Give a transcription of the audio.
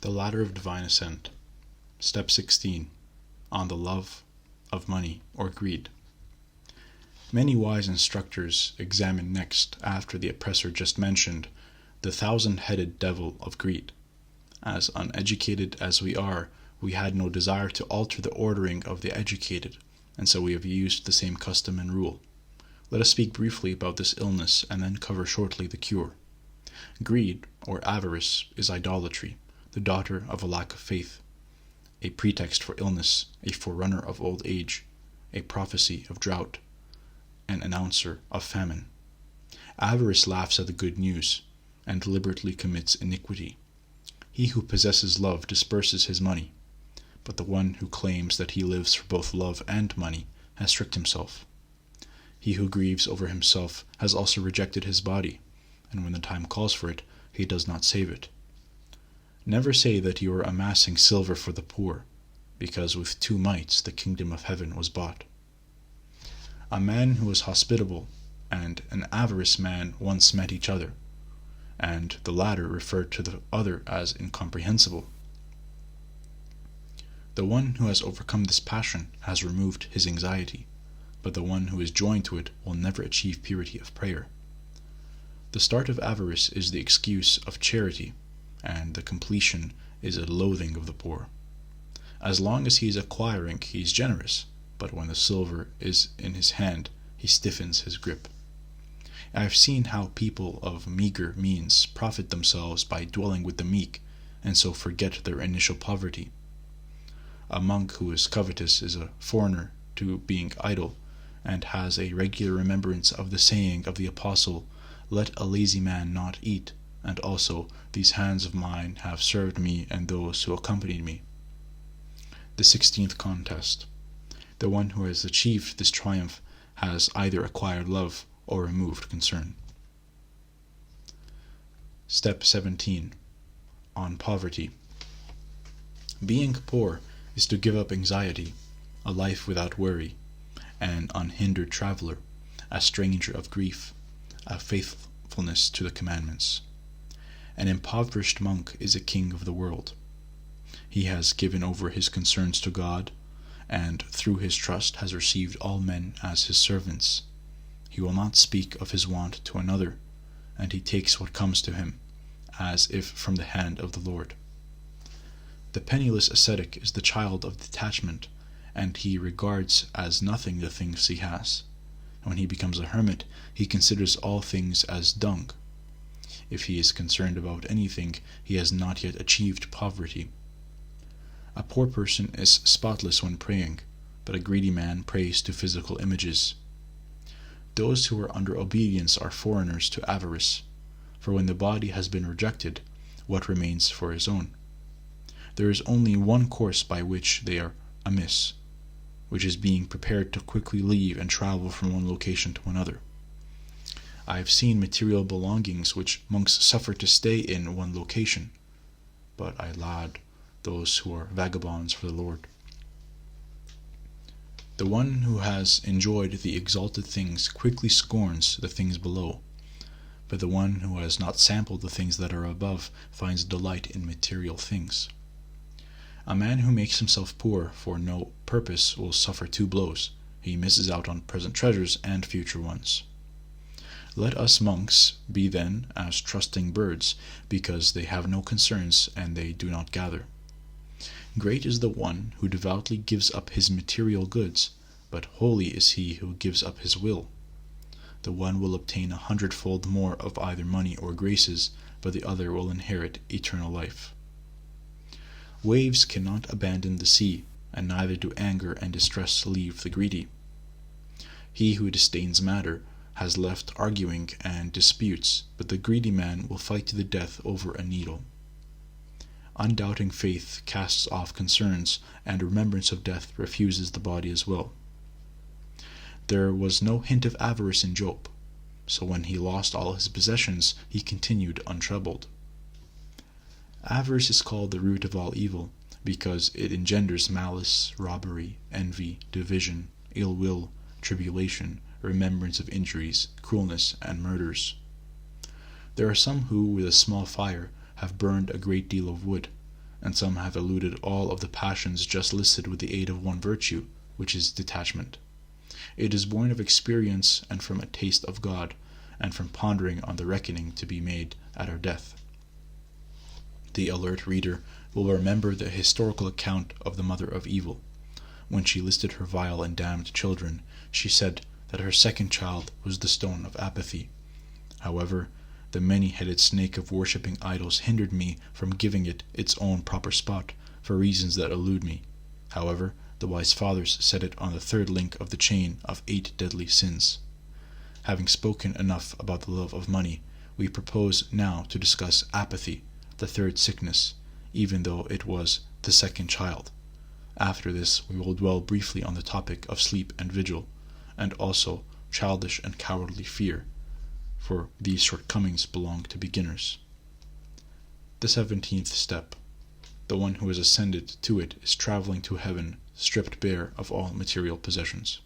The Ladder of Divine Ascent. Step 16. On the Love of Money or Greed. Many wise instructors examine next, after the oppressor just mentioned, the thousand-headed devil of greed. As uneducated as we are, we had no desire to alter the ordering of the educated, and so we have used the same custom and rule. Let us speak briefly about this illness and then cover shortly the cure. Greed, or avarice, is idolatry, the daughter of a lack of faith, a pretext for illness, a forerunner of old age, a prophecy of drought, an announcer of famine. Avarice laughs at the good news, and deliberately commits iniquity. He who possesses love disperses his money, but the one who claims that he lives for both love and money has tricked himself. He who grieves over himself has also rejected his body, and when the time calls for it, he does not save it. Never say that you are amassing silver for the poor, because with 2 mites the kingdom of heaven was bought. A man who is hospitable and an avaricious man once met each other, and the latter referred to the other as incomprehensible. The one who has overcome this passion has removed his anxiety, but the one who is joined to it will never achieve purity of prayer. The start of avarice is the excuse of charity, and the completion is a loathing of the poor. As long as he is acquiring, he is generous, but when the silver is in his hand, he stiffens his grip. I have seen how people of meager means profit themselves by dwelling with the meek, and so forget their initial poverty. A monk who is covetous is a foreigner to being idle, and has a regular remembrance of the saying of the apostle, "Let a lazy man not eat," and also, "These hands of mine have served me and those who accompanied me." The 16th contest. The one who has achieved this triumph has either acquired love or removed concern. Step 17. On poverty. Being poor is to give up anxiety, a life without worry, an unhindered traveler, a stranger of grief, a faithfulness to the commandments. An impoverished monk is a king of the world. He has given over his concerns to God, and through his trust has received all men as his servants. He will not speak of his want to another, and he takes what comes to him, as if from the hand of the Lord. The penniless ascetic is the child of detachment, and he regards as nothing the things he has. When he becomes a hermit, he considers all things as dung. If he is concerned about anything, he has not yet achieved poverty. A poor person is spotless when praying, but a greedy man prays to physical images. Those who are under obedience are foreigners to avarice, for when the body has been rejected, what remains for his own? There is only one course by which they are amiss, which is being prepared to quickly leave and travel from one location to another. I have seen material belongings which monks suffer to stay in one location, but I laud those who are vagabonds for the Lord. The one who has enjoyed the exalted things quickly scorns the things below, but the one who has not sampled the things that are above finds delight in material things. A man who makes himself poor for no purpose will suffer 2 blows. He misses out on present treasures and future ones. Let us monks be then as trusting birds, because they have no concerns and they do not gather. Great is the one who devoutly gives up his material goods, but holy is he who gives up his will. The one will obtain 100-fold more of either money or graces, but the other will inherit eternal life. Waves cannot abandon the sea, and neither do anger and distress leave the greedy. He who disdains matter has left arguing and disputes, but the greedy man will fight to the death over a needle. Undoubting faith casts off concerns, and remembrance of death refuses the body as well. There was no hint of avarice in Job, so when he lost all his possessions, he continued untroubled. Avarice is called the root of all evil, because it engenders malice, robbery, envy, division, ill will, tribulation, remembrance of injuries, cruelness, and murders. There are some who, with a small fire, have burned a great deal of wood, and some have eluded all of the passions just listed with the aid of one virtue, which is detachment. It is born of experience and from a taste of God, and from pondering on the reckoning to be made at our death. The alert reader will remember the historical account of the mother of evil. When she listed her vile and damned children, she said that her second child was the stone of apathy. However, the many-headed snake of worshipping idols hindered me from giving it its own proper spot, for reasons that elude me. However, the wise fathers set it on the third link of the chain of 8 deadly sins. Having spoken enough about the love of money, we propose now to discuss apathy, the third sickness, even though it was the second child. After this, we will dwell briefly on the topic of sleep and vigil, and also childish and cowardly fear, for these shortcomings belong to beginners. The 17th step. The one who has ascended to it is traveling to heaven, stripped bare of all material possessions.